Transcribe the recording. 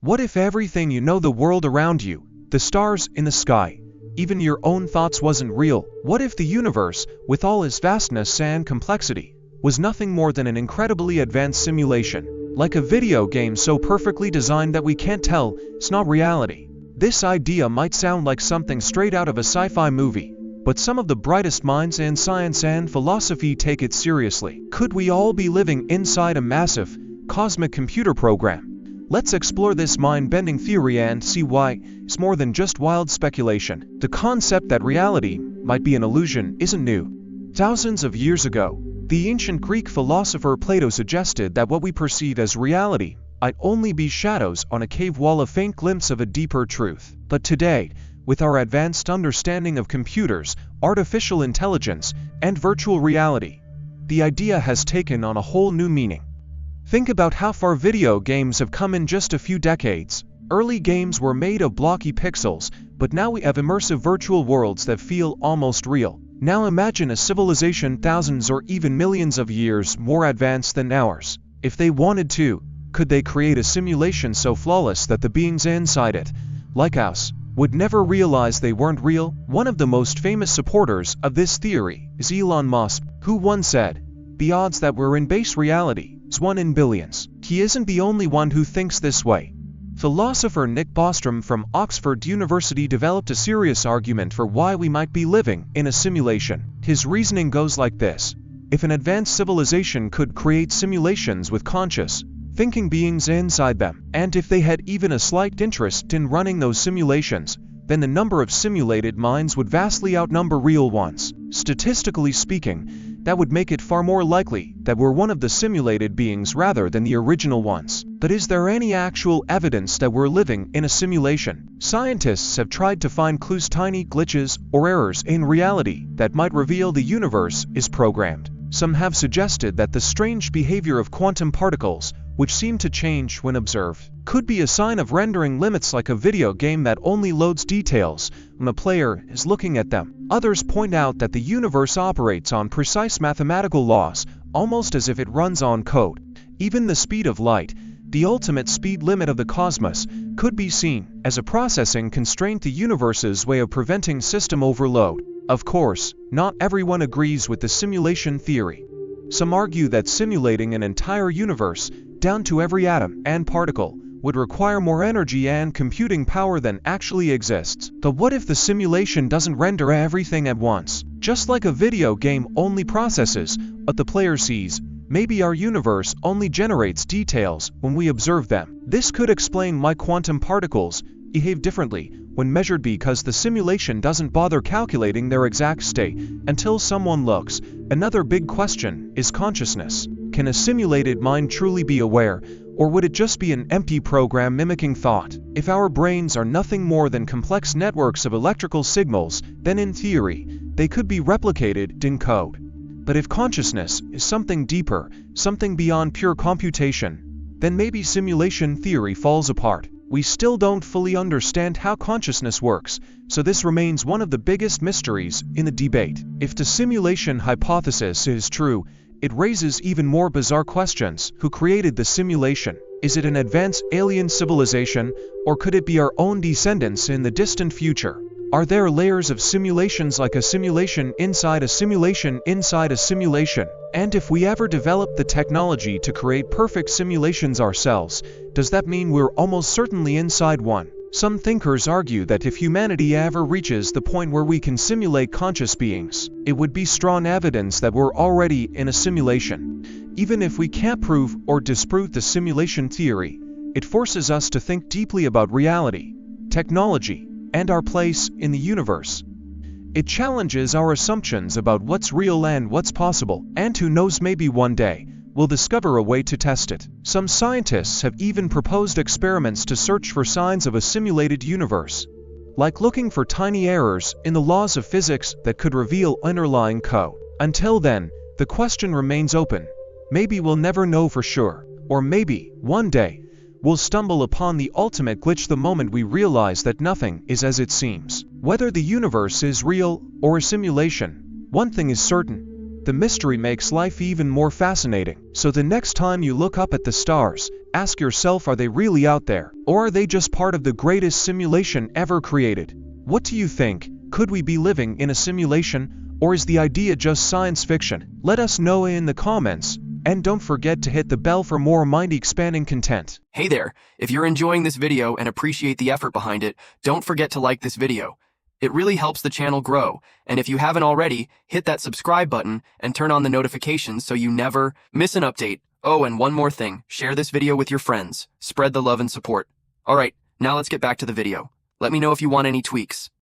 What if everything you know, the world around you, the stars in the sky, even your own thoughts, wasn't real? What if the universe, with all its vastness and complexity, was nothing more than an incredibly advanced simulation, like a video game so perfectly designed that we can't tell it's not reality? This idea might sound like something straight out of a sci-fi movie, but some of the brightest minds in science and philosophy take it seriously. Could we all be living inside a massive, cosmic computer program? Let's explore this mind-bending theory and see why it's more than just wild speculation. The concept that reality might be an illusion isn't new. Thousands of years ago, the ancient Greek philosopher Plato suggested that what we perceive as reality might only be shadows on a cave wall, a faint glimpse of a deeper truth. But today, with our advanced understanding of computers, artificial intelligence, and virtual reality, the idea has taken on a whole new meaning. Think about how far video games have come in just a few decades. Early games were made of blocky pixels, but now we have immersive virtual worlds that feel almost real. Now imagine a civilization thousands or even millions of years more advanced than ours. If they wanted to, could they create a simulation so flawless that the beings inside it, like us, would never realize they weren't real? One of the most famous supporters of this theory is Elon Musk, who once said, "The odds that we're in base reality is 1 in billions." He isn't the only one who thinks this way. Philosopher Nick Bostrom from Oxford University developed a serious argument for why we might be living in a simulation. His reasoning goes like this: if an advanced civilization could create simulations with conscious, thinking beings inside them, and if they had even a slight interest in running those simulations, then the number of simulated minds would vastly outnumber real ones. Statistically speaking, that would make it far more likely that we're one of the simulated beings rather than the original ones. But is there any actual evidence that we're living in a simulation? Scientists have tried to find clues, tiny glitches or errors in reality that might reveal the universe is programmed. Some have suggested that the strange behavior of quantum particles, which seem to change when observed, could be a sign of rendering limits, like a video game that only loads details when a player is looking at them. Others point out that the universe operates on precise mathematical laws, almost as if it runs on code. Even the speed of light, the ultimate speed limit of the cosmos, could be seen as a processing constraint, the universe's way of preventing system overload. Of course, not everyone agrees with the simulation theory. Some argue that simulating an entire universe, down to every atom and particle, would require more energy and computing power than actually exists. But what if the simulation doesn't render everything at once? Just like a video game only processes what the player sees, maybe our universe only generates details when we observe them. This could explain why quantum particles behave differently when measured, because the simulation doesn't bother calculating their exact state until someone looks. Another big question is consciousness. Can a simulated mind truly be aware, or would it just be an empty program mimicking thought? If our brains are nothing more than complex networks of electrical signals, then in theory, they could be replicated in code. But if consciousness is something deeper, something beyond pure computation, then maybe simulation theory falls apart. We still don't fully understand how consciousness works, so this remains one of the biggest mysteries in the debate. If the simulation hypothesis is true, it raises even more bizarre questions. Who created the simulation? Is it an advanced alien civilization, or could it be our own descendants in the distant future? Are there layers of simulations, like a simulation inside a simulation inside a simulation? And if we ever develop the technology to create perfect simulations ourselves, does that mean we're almost certainly inside one? Some thinkers argue that if humanity ever reaches the point where we can simulate conscious beings, it would be strong evidence that we're already in a simulation. Even if we can't prove or disprove the simulation theory, it forces us to think deeply about reality, technology, and our place in the universe. It challenges our assumptions about what's real and what's possible, and who knows, maybe one day we'll discover a way to test it. Some scientists have even proposed experiments to search for signs of a simulated universe, like looking for tiny errors in the laws of physics that could reveal underlying code. Until then, the question remains open. Maybe we'll never know for sure, or maybe, one day, we'll stumble upon the ultimate glitch the moment we realize that nothing is as it seems. Whether the universe is real or a simulation, one thing is certain: The mystery makes life even more fascinating. So the next time you look up at the stars, ask yourself, are they really out there? Or are they just part of the greatest simulation ever created? What do you think? Could we be living in a simulation, or is the idea just science fiction? Let us know in the comments, and don't forget to hit the bell for more mind-expanding content. Hey there, if you're enjoying this video and appreciate the effort behind it, don't forget to like this video. It really helps the channel grow, and if you haven't already, hit that subscribe button and turn on the notifications so you never miss an update. Oh, and one more thing, share this video with your friends. Spread the love and support. Alright, now let's get back to the video. Let me know if you want any tweaks.